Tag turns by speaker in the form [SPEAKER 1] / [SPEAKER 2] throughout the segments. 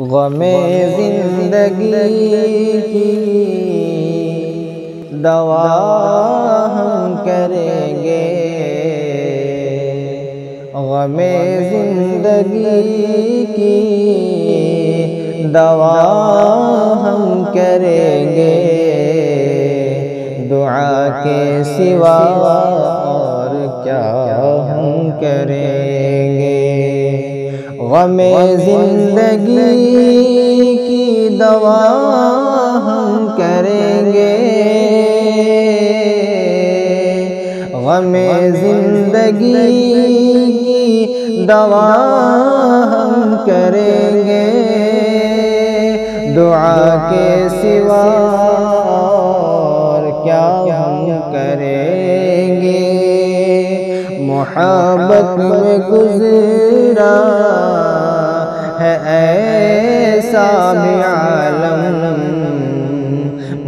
[SPEAKER 1] غم زندگی کی دوا ہم کریں گے، غم زندگی کی دوا ہم کریں گے، دعا کے سوا اور کیا ہم کریں گے۔ غم زندگی کی دوا ہم کریں گے، غم زندگی کی دوا ہم کریں گے، دعا کے سوا اور کیا ہم کریں گے۔ محبت میں گزرا ہے ایسا بھی عالم،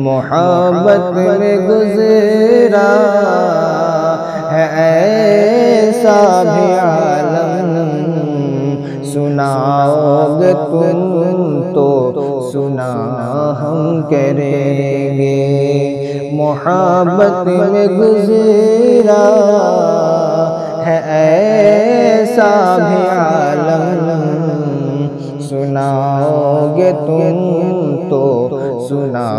[SPEAKER 1] محبت میں گزرا ہے ایسا بھی عالم، سناؤ گے تم تو سنا ہم کریں گے۔ محبت میں گزرا ہے ایسا بھی عالم، سناؤ گے تم تو سنا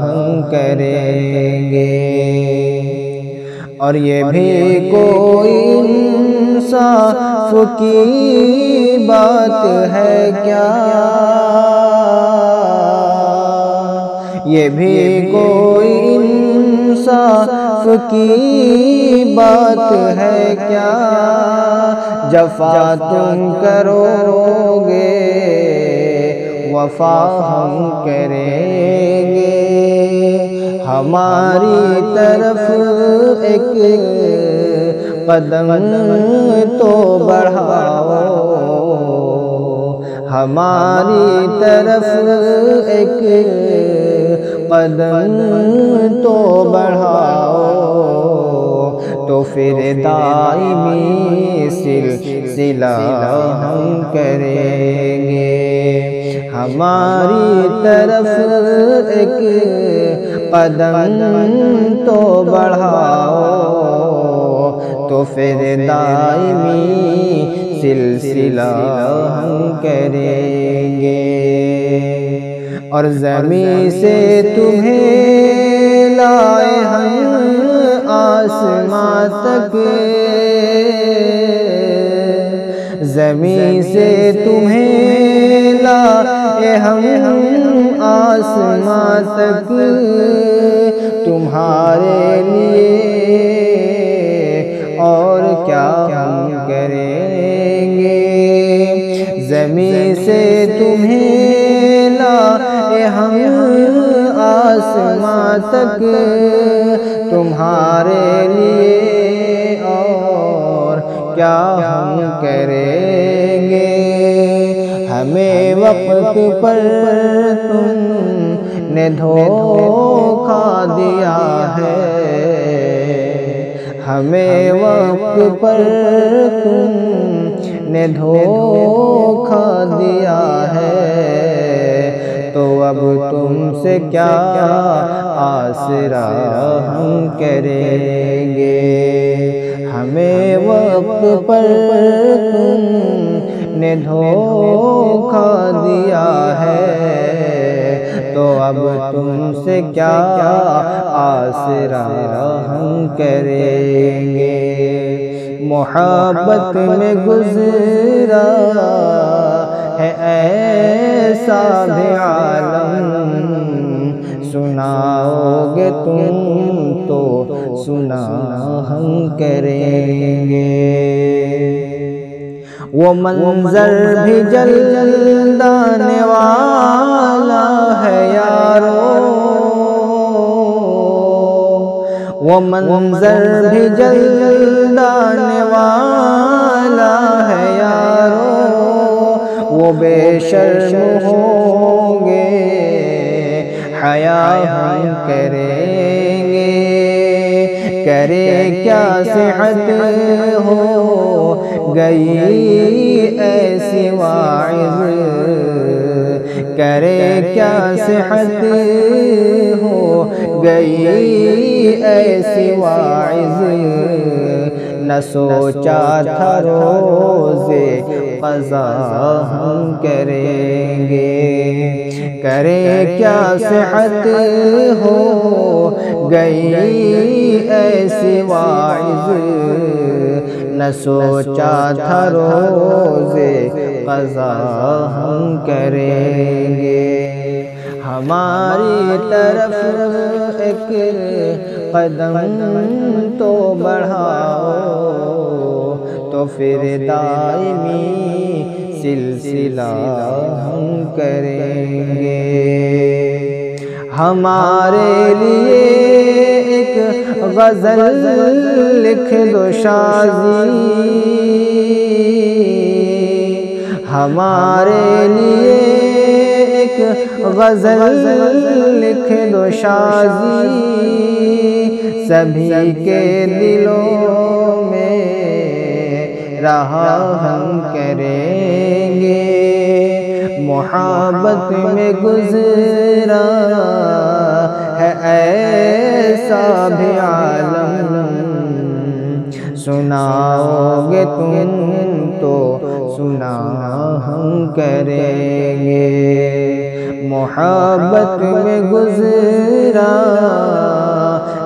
[SPEAKER 1] ہم کریں گے۔ اور یہ بھی کوئی انصاف کی بات ہے کیا، یہ بھی کوئی انصاف کی بات ہے کیا، جفا تم کرو گے وفا ہم کریں گے، ہماری طرف ایک قدم تو بڑھاؤ، ہماری طرف ایک قدم تو بڑھاؤ، تو پھر دائمی سلسلہ ہم کریں گے، ہماری طرف ایک قدم تو بڑھاؤ، تو پھر دائمی سلسلہ ہم کریں گے۔ اور زمین سے تمہیں لائے ہم آسمان تک، زمین سے تمہیں لائے ہم آسمان تک، تمہارے لیے اور کیا ہم کریں گے۔ زمین سے تمہیں لائے ہم آسمان تک، تمہارے لیے اور کیا ہم کریں گے۔ ہمیں وقت پر تم نے دھوکہ دیا ہے، ہمیں وقت پر تم نے دھوکہ دیا ہے، تو اب تم سے کیا آسرا ہم کریں گے۔ ہمیں وقت پر تم نے دھوکہ دیا ہے، تو اب تم سے کیا آسرا ہم کریں گے۔ محبت میں گزرا ہے ایسا بھی عالم، سناؤ گے تم تو سنا ہم کریں گے۔ وہ منظر بھی جلدانے والا ہے یارو، وہ منظر بھی جلدانے والا ہے یارو، وہ بے شرم ہوں گے حیا ہم کریں گے، کرے کیا صحت ہو گئی ایسی واعظ، کرے کیا صحت ہو گئی ایسی واعظ، نہ سوچا تھا روزے قضا ہم کریں گے۔ کرے کیا صحت ہو گئی ایسی واعظ، نہ سوچا تھا روزے قضا ہم کریں گے۔ ہماری طرف ایک قدم تو بڑھاؤ، تو پھر دائمی سلسلہ ہم کریں گے۔ ہمارے لیے ایک غزل لکھ دو شازی، ہمارے لیے ایک غزل لکھ دو شازی، سبھی کے دلوں میں رہا ہم کریں گے۔ محبت میں گزرا ہے ایسا بھی عالم، سناؤ گے تم تو سنا ہم کریں گے۔ محبت میں گزرا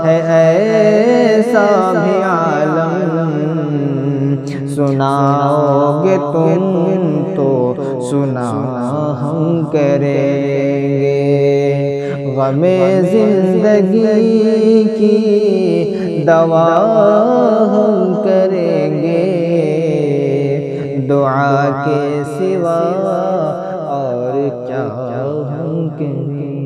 [SPEAKER 1] ہے ایسا بھی عالم، سناؤ گے تم تو سنا ہم کریں گے۔ غم زندگی کی دوا ہم کریں گے، دعا کے سوا اور کیا ہم کریں گے۔